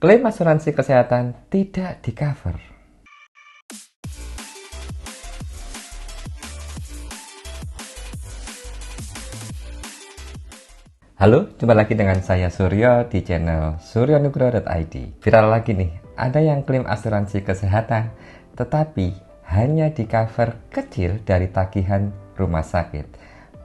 Klaim asuransi kesehatan tidak di-cover. Halo, jumpa lagi dengan saya Suryo di channel suryonugroho.id. Viral lagi nih, ada yang klaim asuransi kesehatan tetapi hanya di-cover kecil dari tagihan rumah sakit.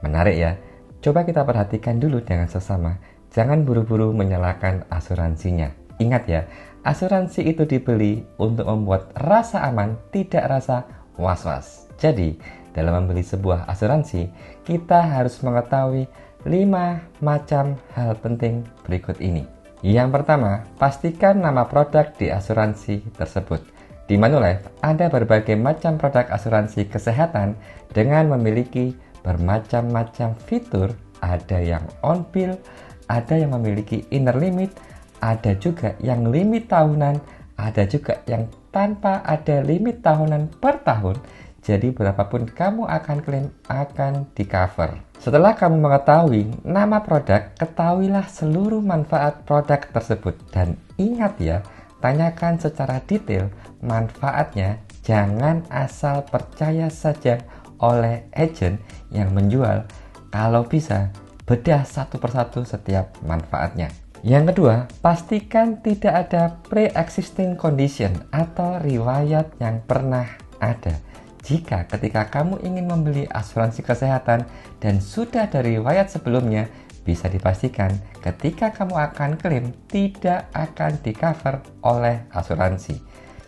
Menarik ya? Coba kita perhatikan dulu dengan sesama. Jangan buru-buru menyalahkan asuransinya. Ingat ya, asuransi itu dibeli untuk membuat rasa aman, tidak rasa was-was. Jadi, dalam membeli sebuah asuransi, kita harus mengetahui 5 macam hal penting berikut ini. Yang pertama, pastikan nama produk di asuransi tersebut. Di Manulife ada berbagai macam produk asuransi kesehatan dengan memiliki bermacam-macam fitur. Ada yang on bill, ada yang memiliki inner limit, ada juga yang limit tahunan, ada juga yang tanpa ada limit tahunan per tahun. Jadi berapapun kamu akan klaim akan di-cover. Setelah kamu mengetahui nama produk, ketahuilah seluruh manfaat produk tersebut. Dan ingat ya, tanyakan secara detail manfaatnya. Jangan asal percaya saja oleh agen yang menjual. Kalau bisa, bedah satu persatu setiap manfaatnya. Yang kedua, pastikan tidak ada pre-existing condition atau riwayat yang pernah ada. Jika ketika kamu ingin membeli asuransi kesehatan dan sudah ada riwayat sebelumnya, bisa dipastikan ketika kamu akan klaim tidak akan di-cover oleh asuransi.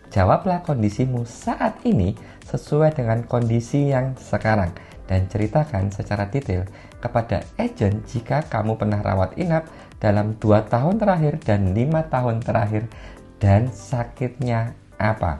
Jawablah kondisimu saat ini sesuai dengan kondisi yang sekarang dan ceritakan secara detail kepada agen jika kamu pernah rawat inap dalam 2 tahun terakhir dan 5 tahun terakhir dan sakitnya apa.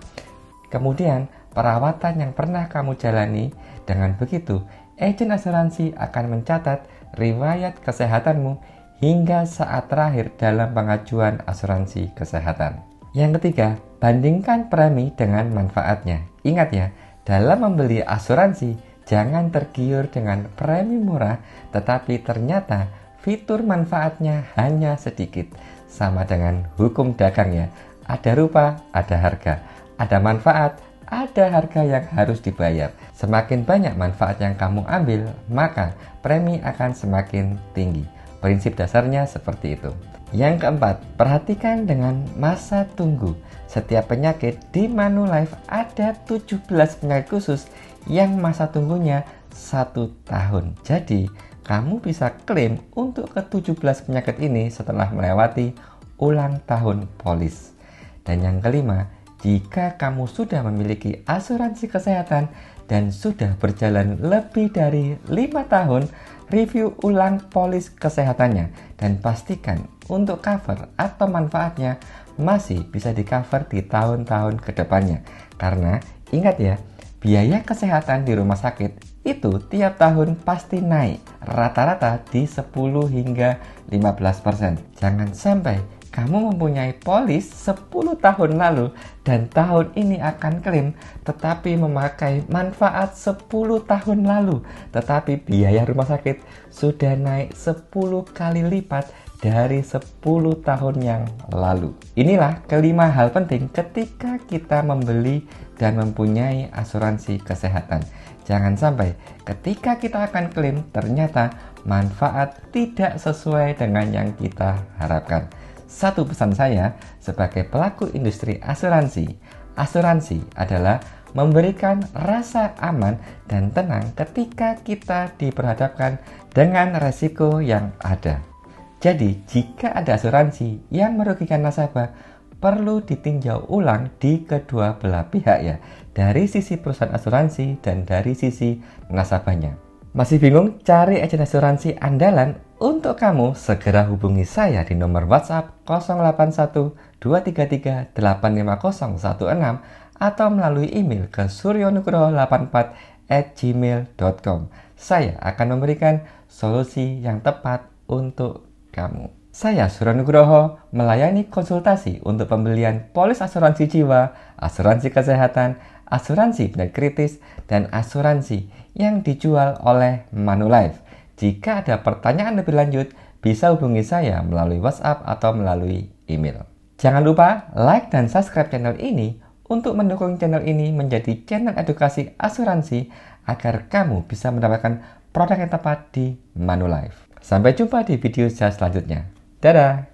Kemudian perawatan yang pernah kamu jalani. Dengan begitu, agen asuransi akan mencatat riwayat kesehatanmu hingga saat terakhir dalam pengajuan asuransi kesehatan. Yang ketiga, bandingkan premi dengan manfaatnya. Ingat ya, dalam membeli asuransi, jangan tergiur dengan premi murah, tetapi ternyata fitur manfaatnya hanya sedikit. Sama dengan hukum dagang ya, ada rupa, ada harga, ada manfaat, ada harga yang harus dibayar. Semakin banyak manfaat yang kamu ambil, maka premi akan semakin tinggi. Prinsip dasarnya seperti itu. Yang keempat, perhatikan dengan masa tunggu. Setiap penyakit di Manulife ada 17 penyakit khusus yang masa tunggunya 1 tahun. Jadi, kamu bisa klaim untuk ke-17 penyakit ini setelah melewati ulang tahun polis. Dan yang kelima, jika kamu sudah memiliki asuransi kesehatan dan sudah berjalan lebih dari 5 tahun, review ulang polis kesehatannya dan pastikan untuk cover atau manfaatnya masih bisa di-cover di tahun-tahun kedepannya. Karena ingat ya, biaya kesehatan di rumah sakit itu tiap tahun pasti naik, rata-rata di 10 hingga 15%. Jangan sampai kamu mempunyai polis 10 tahun lalu dan tahun ini akan klaim tetapi memakai manfaat 10 tahun lalu, tetapi biaya rumah sakit sudah naik 10 kali lipat dari 10 tahun yang lalu. Inilah kelima hal penting ketika kita membeli dan mempunyai asuransi kesehatan. Jangan sampai ketika kita akan klaim ternyata manfaat tidak sesuai dengan yang kita harapkan. Satu pesan saya sebagai pelaku industri asuransi. Asuransi adalah memberikan rasa aman dan tenang ketika kita diperhadapkan dengan resiko yang ada. Jadi, jika ada asuransi yang merugikan nasabah, perlu ditinjau ulang di kedua belah pihak ya, dari sisi perusahaan asuransi dan dari sisi nasabahnya. Masih bingung cari agen asuransi andalan? Untuk kamu, segera hubungi saya di nomor WhatsApp 081 233 85016 atau melalui email ke suryonugroho84@gmail.com. Saya akan memberikan solusi yang tepat untuk kamu. Saya Suryo Nugroho melayani konsultasi untuk pembelian polis asuransi jiwa, asuransi kesehatan, asuransi penyakit kritis, dan asuransi yang dijual oleh Manulife. Jika ada pertanyaan lebih lanjut, bisa hubungi saya melalui WhatsApp atau melalui email. Jangan lupa like dan subscribe channel ini untuk mendukung channel ini menjadi channel edukasi asuransi agar kamu bisa mendapatkan produk yang tepat di Manulife. Sampai jumpa di video saya selanjutnya. Dadah!